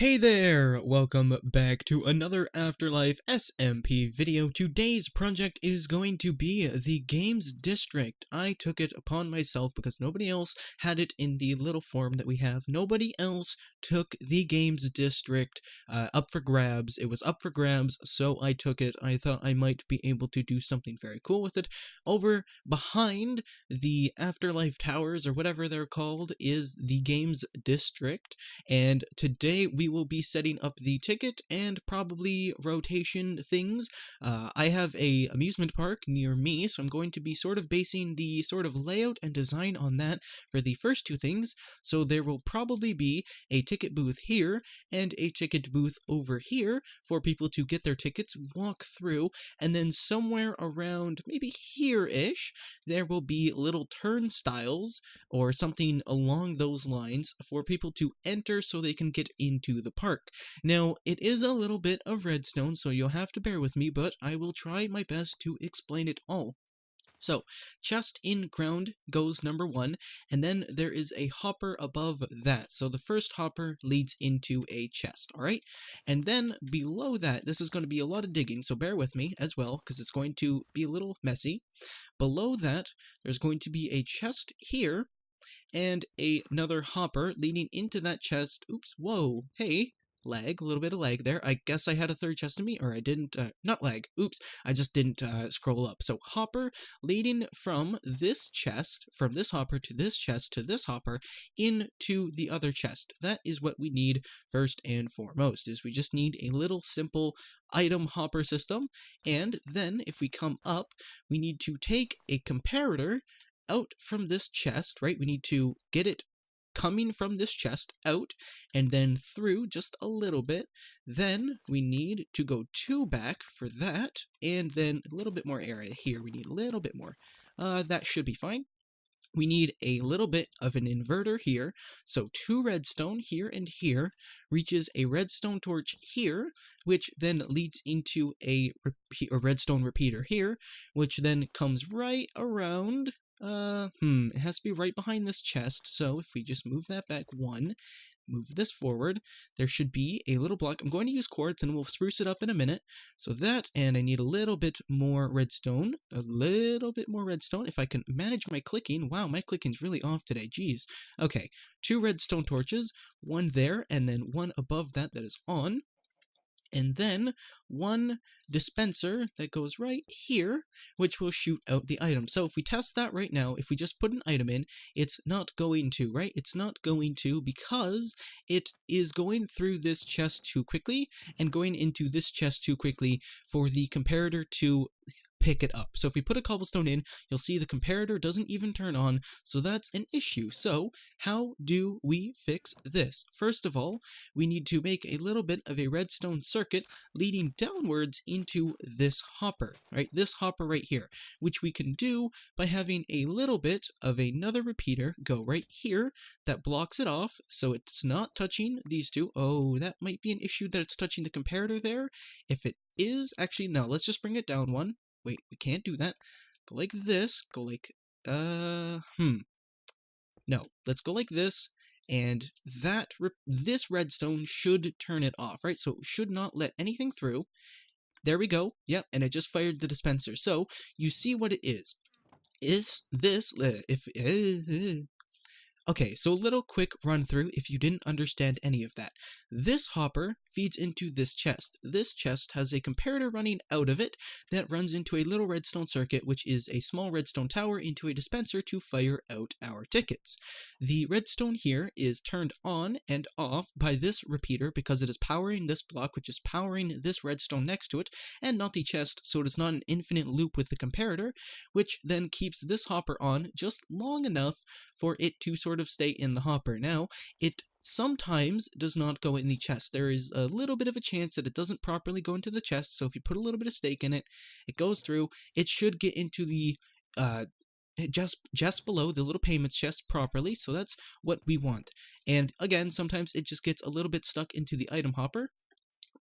Hey there! Welcome back to another AfterLife SMP video. Today's project is going to be the Games District. I took it upon myself because nobody else had it in the little form that we have. Nobody else took the Games District up for grabs. It was up for grabs, so I took it. I thought I might be able to do something very cool with it. Over behind the AfterLife Towers, or whatever they're called, is the Games District, and today we will be setting up the ticket and probably rotation things. I have a amusement park near me, so I'm going to be sort of basing the sort of layout and design on that for the first two things. So there will probably be a ticket booth here and a ticket booth over here for people to get their tickets, walk through, and then somewhere around maybe here-ish, there will be little turnstiles or something along those lines for people to enter so they can get into the park. Now, it is a little bit of redstone, so you'll have to bear with me, but I will try my best to explain it all. So, chest in ground goes number 1, and then there is a hopper above that. So the first hopper leads into a chest, alright? And then below that, this is going to be a lot of digging, so bear with me as well, because it's going to be a little messy. Below that, there's going to be a chest here, and another hopper leading into that chest. Oops, whoa, hey, lag, a little bit of lag there. I guess I had a third chest in me, or I didn't, not lag, oops, I just didn't scroll up. So hopper leading from this chest, from this hopper to this chest to this hopper, into the other chest. That is what we need first and foremost, is we just need a little simple item hopper system. And then if we come up, we need to take a comparator out from this chest, right? We need to get it coming from this chest out and then through just a little bit. Then we need to go 2 back for that, and then a little bit more area here. We need a little bit more. That should be fine. We need a little bit of an inverter here, so 2 redstone here and here reaches a redstone torch here, which then leads into a redstone repeater here, which then comes right around. It has to be right behind this chest, so if we just move that back 1, move this forward, there should be a little block. I'm going to use quartz and we'll spruce it up in a minute. So that, and I need a little bit more redstone, if I can manage my clicking. Wow, my clicking's really off today, jeez. Okay, 2 redstone torches, 1 there, and then 1 above that that is on. And then 1 dispenser that goes right here, which will shoot out the item. So if we test that right now, if we just put an item in, it's not going to, right? It's not going to, because it is going through this chest too quickly and going into this chest too quickly for the comparator to pick it up. So if we put a cobblestone in, you'll see the comparator doesn't even turn on, so that's an issue. So how do we fix this? First of all, we need to make a little bit of a redstone circuit leading downwards into this hopper, right? This hopper right here, which we can do by having a little bit of another repeater go right here that blocks it off so it's not touching these two. Oh, that might be an issue that it's touching the comparator there. If it is, actually, no, let's just bring it down 1. Wait, we can't do that. Go like this, go like, no, let's go like this, and this redstone should turn it off, right? So it should not let anything through. There we go, yep, and it just fired the dispenser. So, you see what it is. Is this, okay, so a little quick run through if you didn't understand any of that. This hopper feeds into this chest. This chest has a comparator running out of it that runs into a little redstone circuit, which is a small redstone tower into a dispenser to fire out our tickets. The redstone here is turned on and off by this repeater because it is powering this block, which is powering this redstone next to it, and not the chest, so it is not an infinite loop with the comparator, which then keeps this hopper on just long enough for it to sort of stay in the hopper. Now, it sometimes does not go in the chest. There is a little bit of a chance that it doesn't properly go into the chest, so if you put a little bit of stake in it, it goes through, it should get into the just below the little payments chest properly, so that's what we want. And again, sometimes it just gets a little bit stuck into the item hopper.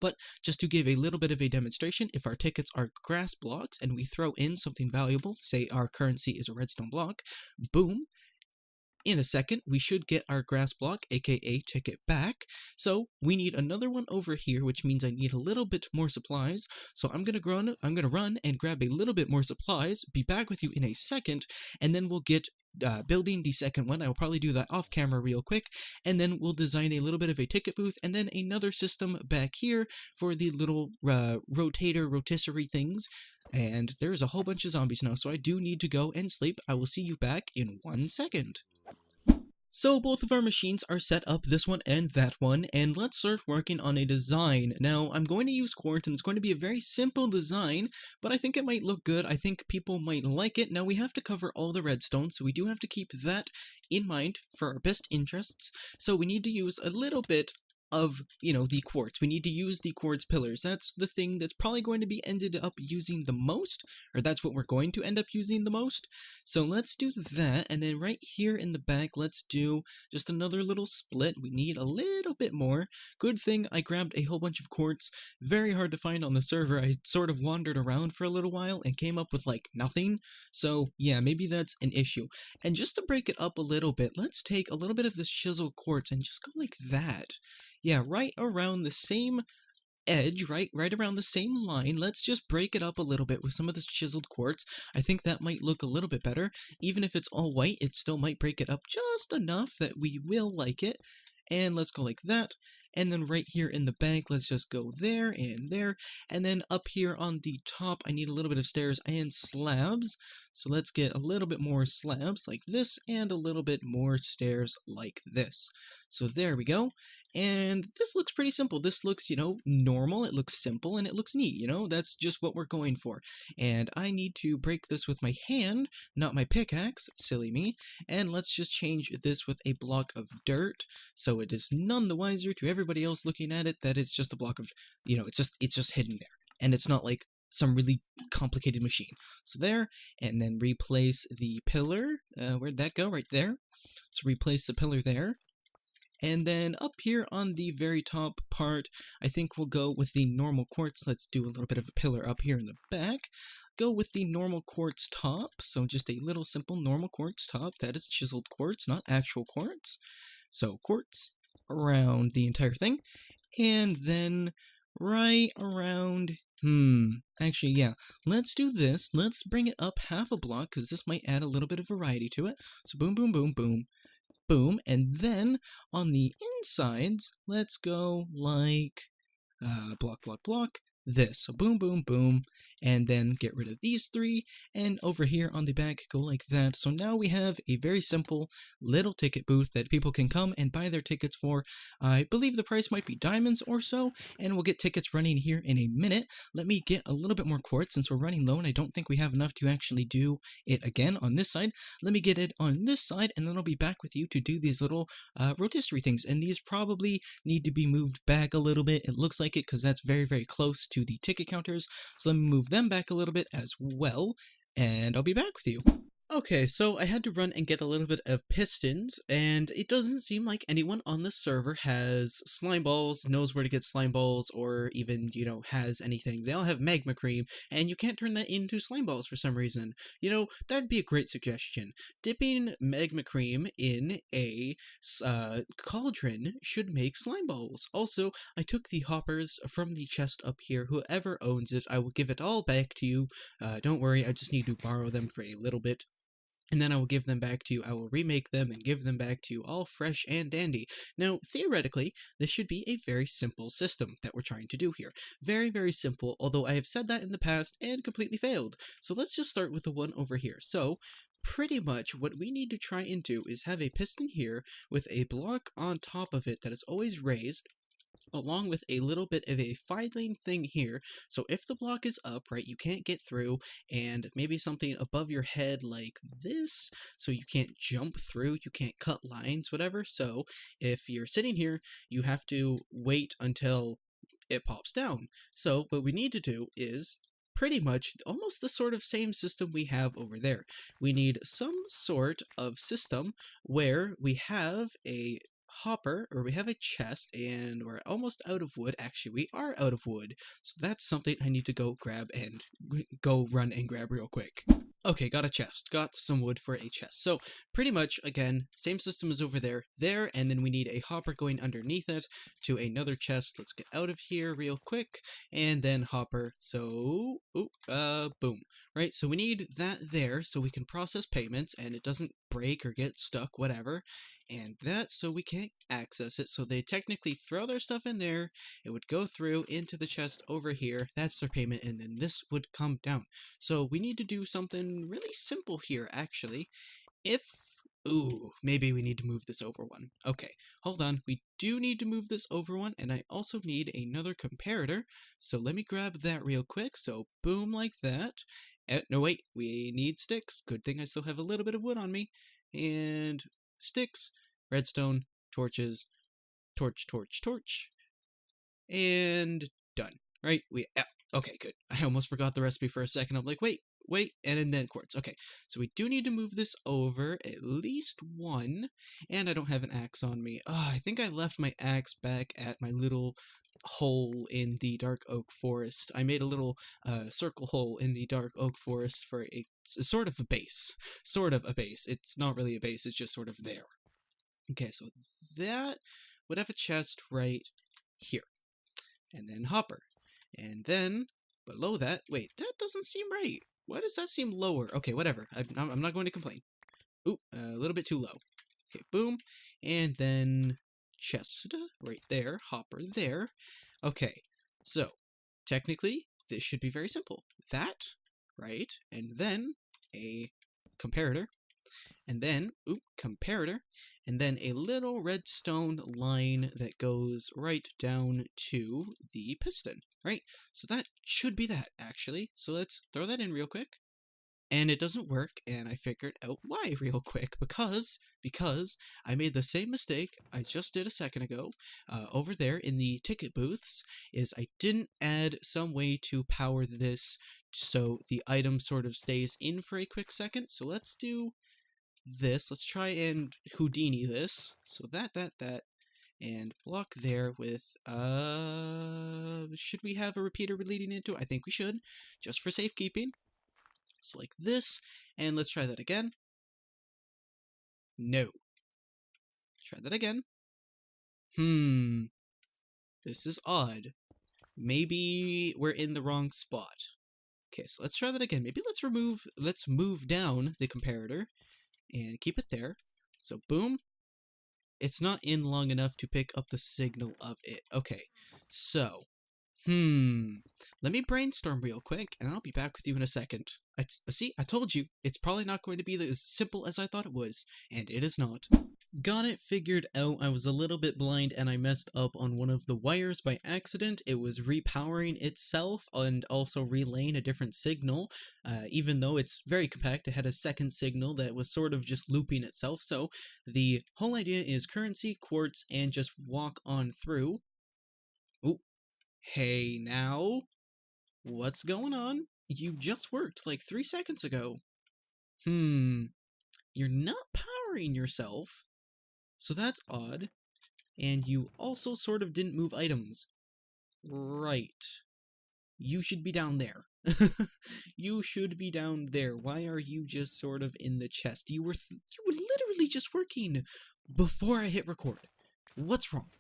But just to give a little bit of a demonstration, if our tickets are grass blocks and we throw in something valuable, say our currency is a redstone block, boom, in a second, we should get our grass block, aka ticket, back. So we need another one over here, which means I need a little bit more supplies. So I'm gonna run and grab a little bit more supplies, be back with you in a second, and then we'll get building the second one. I will probably do that off camera real quick, and then we'll design a little bit of a ticket booth, and then another system back here for the little rotisserie things. And there's a whole bunch of zombies now, so I do need to go and sleep. I will see you back in 1 second. So both of our machines are set up, this one and that one, and let's start working on a design. Now, I'm going to use quartz, and it's going to be a very simple design, but I think it might look good. I think people might like it. Now, we have to cover all the redstone, so we do have to keep that in mind for our best interests. So we need to use a little bit of, the quartz. We need to use the quartz pillars. That's the thing that's probably going to be ended up using the most, or that's what we're going to end up using the most. So let's do that, and then right here in the back, let's do just another little split. We need a little bit more. Good thing I grabbed a whole bunch of quartz. Very hard to find on the server. I sort of wandered around for a little while and came up with like nothing. So yeah, maybe that's an issue. And just to break it up a little bit, let's take a little bit of this chiseled quartz and just go like that. Yeah, right around the same edge, right around the same line. Let's just break it up a little bit with some of this chiseled quartz. I think that might look a little bit better. Even if it's all white, it still might break it up just enough that we will like it. And let's go like that. And then right here in the back, let's just go there and there. And then up here on the top, I need a little bit of stairs and slabs. So let's get a little bit more slabs like this and a little bit more stairs like this. So there we go. And this looks pretty simple. This looks, normal. It looks simple and it looks neat, That's just what we're going for. And I need to break this with my hand, not my pickaxe, silly me. And let's just change this with a block of dirt, so it is none the wiser to everybody else looking at it that it's just a block of, it's just hidden there. And it's not like some really complicated machine. So there, and then replace the pillar. Where'd that go? Right there. So replace the pillar there. And then up here on the very top part, I think we'll go with the normal quartz. Let's do a little bit of a pillar up here in the back. Go with the normal quartz top. So just a little simple normal quartz top. That is chiseled quartz, not actual quartz. So quartz around the entire thing. And then right around... actually, yeah. Let's do this. Let's bring it up half a block, because this might add a little bit of variety to it. So boom, boom, boom, boom. Boom, and then on the insides, let's go like block, block, block, this. So boom, boom, boom, and then get rid of these three, and over here on the back, go like that. So now we have a very simple little ticket booth that people can come and buy their tickets for. I believe the price might be diamonds or so, and we'll get tickets running here in a minute. Let me get a little bit more quartz since we're running low, and I don't think we have enough to actually do it again on this side. Let me get it on this side, and then I'll be back with you to do these little rotisserie things, and these probably need to be moved back a little bit. It looks like it because that's very, very close to the ticket counters, so let me move them back a little bit as well, and I'll be back with you. Okay, so I had to run and get a little bit of pistons, and it doesn't seem like anyone on the server has slime balls, knows where to get slime balls, or even, has anything. They all have magma cream, and you can't turn that into slime balls for some reason. That'd be a great suggestion. Dipping magma cream in a cauldron should make slime balls. Also, I took the hoppers from the chest up here. Whoever owns it, I will give it all back to you. Don't worry, I just need to borrow them for a little bit. And then I will give them back to you. I will remake them and give them back to you all fresh and dandy. Now, theoretically, this should be a very simple system that we're trying to do here. Very, very simple, although I have said that in the past and completely failed. So let's just start with the one over here. So, pretty much what we need to try and do is have a piston here with a block on top of it that is always raised, along with a little bit of a filing thing here, so if the block is up, right, you can't get through, and maybe something above your head like this, so you can't jump through, you can't cut lines, whatever. So if you're sitting here, you have to wait until it pops down. So what we need to do is pretty much almost the sort of same system we have over there. We need some sort of system where we have a hopper, or we have a chest, and we're almost out of wood. Actually, we are out of wood, so that's something I need to go grab and go run and grab real quick. Okay, got a chest. Got some wood for a chest. So, pretty much, again, same system as over there, and then we need a hopper going underneath it to another chest. Let's get out of here real quick, and then hopper. So, boom. Right, so we need that there so we can process payments, and it doesn't break or get stuck, whatever. And that so we can't access it, so they technically throw their stuff in there, it would go through into the chest over here, that's their payment, and then this would come down. So we need to do something really simple here, actually. Ooh, maybe we need to move this over one. Okay, hold on. We do need to move this over one, and I also need another comparator. So let me grab that real quick. So boom, like that. No, wait, we need sticks. Good thing I still have a little bit of wood on me. And sticks, redstone, torches, torch. And done. Right? Okay, good. I almost forgot the recipe for a second. I'm like, wait, and then quartz. Okay, so we do need to move this over at least one, and I don't have an axe on me. I think I left my axe back at my little hole in the dark oak forest. I made a little circle hole in the dark oak forest for a sort of a base. It's not really a base, it's just sort of there. Okay, so that would have a chest right here. And then hopper. And then below that, wait, that doesn't seem right. Why does that seem lower? Okay, whatever. I'm not going to complain. Ooh, a little bit too low. Okay, boom. And then chest right there, hopper there. Okay, so technically this should be very simple. That, right, and then a comparator, and then, comparator, and then a little redstone line that goes right down to the piston, right? So that should be that, actually. So let's throw that in real quick. And it doesn't work, and I figured out why real quick, because I made the same mistake I just did a second ago, over there in the ticket booths, is I didn't add some way to power this so the item sort of stays in for a quick second. So let's do this. Let's try and Houdini this. So that, and block there with, should we have a repeater leading into it? I think we should, just for safekeeping. So like this, and let's try that again. No. Try that again. This is odd. Maybe we're in the wrong spot. Okay, so let's try that again. Maybe let's move down the comparator and keep it there. So boom. It's not in long enough to pick up the signal of it. Okay, so, let me brainstorm real quick, and I'll be back with you in a second. See, I told you, it's probably not going to be as simple as I thought it was, and it is not. Got it figured out. I was a little bit blind and I messed up on one of the wires by accident. It was repowering itself and also relaying a different signal. Even though it's very compact, it had a second signal that was sort of just looping itself. So the whole idea is currency, quartz, and just walk on through. Ooh. Hey now. What's going on? You just worked like 3 seconds ago. You're not powering yourself. So that's odd. And you also sort of didn't move items. Right. You should be down there. You should be down there. Why are you just sort of in the chest? You were literally just working before I hit record. What's wrong?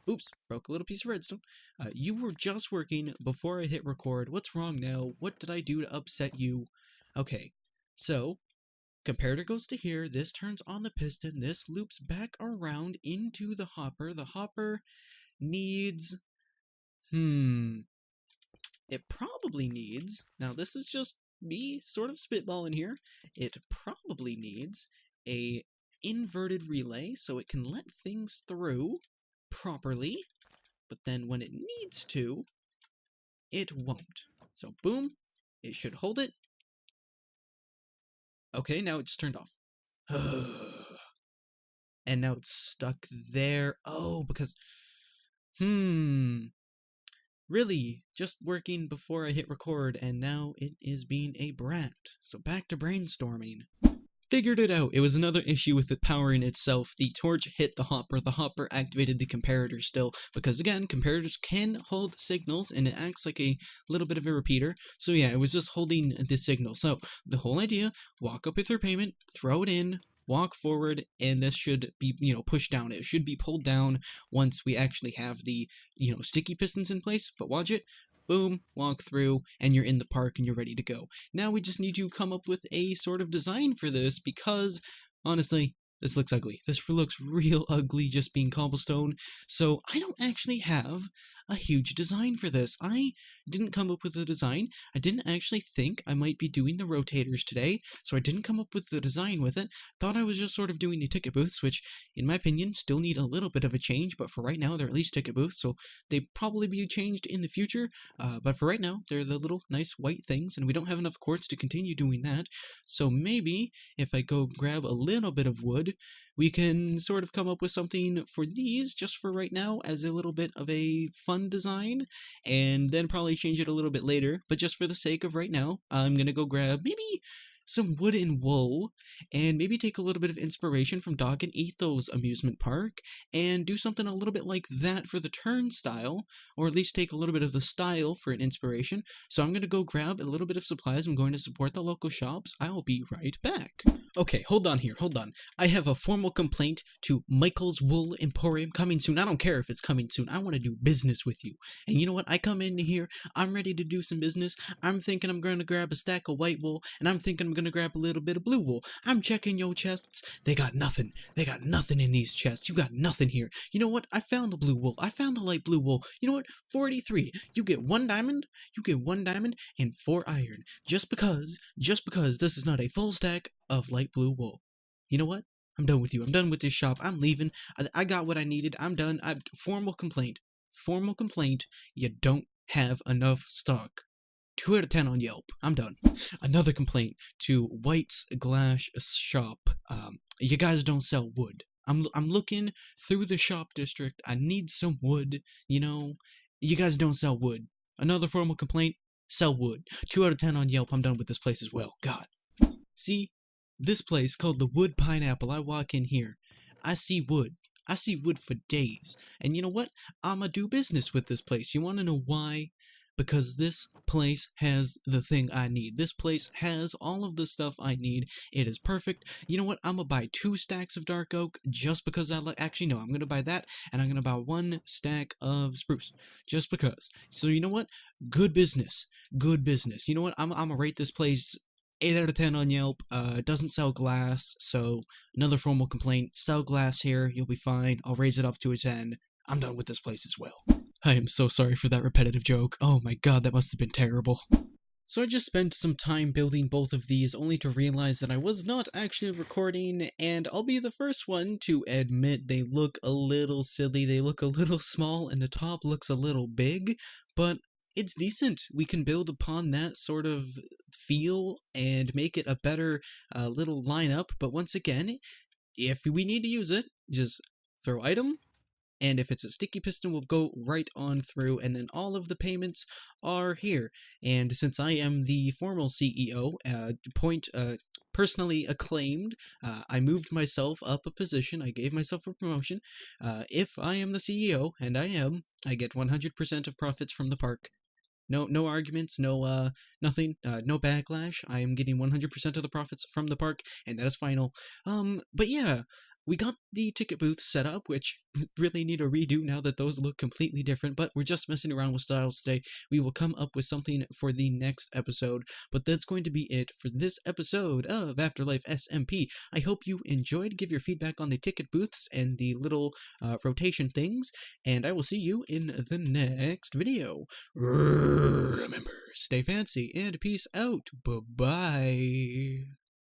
Oops, broke a little piece of redstone. You were just working before I hit record. What's wrong now? What did I do to upset you? Okay, so comparator goes to here, this turns on the piston, this loops back around into the hopper. The hopper needs, it probably needs, now this is just me sort of spitballing here, it probably needs a inverted relay so it can let things through properly, but then when it needs to, it won't. So boom, it should hold it. Okay, now it just turned off. And now it's stuck there. Oh, because... Really, just working before I hit record, and now it is being a brat. So back to brainstorming. Figured it out. It was another issue with it powering itself. The torch hit the hopper activated the comparator still, because again, comparators can hold signals, and it acts like a little bit of a repeater. So yeah, it was just holding the signal. So the whole idea, walk up with your payment, throw it in, walk forward, and this should be, pushed down. It should be pulled down once we actually have the, sticky pistons in place. But watch it. Boom, walk through, and you're in the park and you're ready to go. Now we just need to come up with a sort of design for this because, honestly, this looks ugly. This looks real ugly just being cobblestone. So I don't actually have a huge design for this. I didn't come up with a design. I didn't actually think I might be doing the rotators today, so I didn't come up with the design with it. Thought I was just sort of doing the ticket booths, which, in my opinion, still need a little bit of a change, but for right now, they're at least ticket booths, so they probably be changed in the future. But for right now, they're the little nice white things, and we don't have enough quartz to continue doing that. So maybe if I go grab a little bit of wood, we can sort of come up with something for these just for right now as a little bit of a fun design, and then probably change it a little bit later. But just for the sake of right now, I'm gonna go grab maybe some wood and wool, and maybe take a little bit of inspiration from Dog and Ethos amusement park, and do something a little bit like that for the turnstile, or at least take a little bit of the style for an inspiration. So I'm gonna go grab a little bit of supplies. I'm going to support the local shops. I'll be right back. Okay, hold on here, hold on. I have a formal complaint to Michael's Wool Emporium coming soon. I don't care if it's coming soon. I want to do business with you. And you know what? I come in here, I'm ready to do some business. I'm thinking I'm going to grab a stack of white wool, and I'm thinking I'm going to grab a little bit of blue wool. I'm checking your chests. They got nothing. They got nothing in these chests. You got nothing here. You know what? I found the blue wool. I found the light blue wool. You know what? 43. You get 1 diamond. You get 1 diamond and 4 iron. Just because this is not a full stack of light blue wool. You know what? I'm done with you. I'm done with this shop. I'm leaving. I got what I needed. I'm done. Formal complaint. Formal complaint. You don't have enough stock. 2 out of 10 on Yelp. I'm done. Another complaint to White's Glass Shop. You guys don't sell wood. I'm looking through the shop district. I need some wood. You guys don't sell wood. Another formal complaint. Sell wood. 2 out of 10 on Yelp. I'm done with this place as well. God. See? This place called the Wood Pineapple, I walk in here, I see wood. I see wood for days. And you know what? I'ma do business with this place. You wanna know why? Because this place has the thing I need. This place has all of the stuff I need. It is perfect. You know what? I'm gonna buy 2 stacks of dark oak just because I like. Actually, no, I'm gonna buy that, and I'm gonna buy 1 stack of spruce just because. So you know what? Good business. Good business. You know what? I'm gonna rate this place 8 out of 10 on Yelp. It doesn't sell glass, so another formal complaint. Sell glass here, you'll be fine. I'll raise it up to a 10. I'm done with this place as well. I am so sorry for that repetitive joke. Oh my god, that must have been terrible. So I just spent some time building both of these, only to realize that I was not actually recording, and I'll be the first one to admit they look a little silly, they look a little small, and the top looks a little big, but it's decent. We can build upon that sort of feel and make it a better little lineup, but once again, if we need to use it, just throw item, and if it's a sticky piston, we'll go right on through, and then all of the payments are here. And since I am the formal CEO, personally acclaimed, I moved myself up a position, I gave myself a promotion. If I am the CEO, and I am, I get 100% of profits from the park. No arguments, nothing, no backlash. I am getting 100% of the profits from the park, and that is final. But yeah, we got the ticket booth set up, which really need a redo now that those look completely different, but we're just messing around with styles today. We will come up with something for the next episode, but that's going to be it for this episode of AfterLife SMP. I hope you enjoyed. Give your feedback on the ticket booths and the little rotation things, and I will see you in the next video. Remember, stay fancy, and peace out. Bye-bye.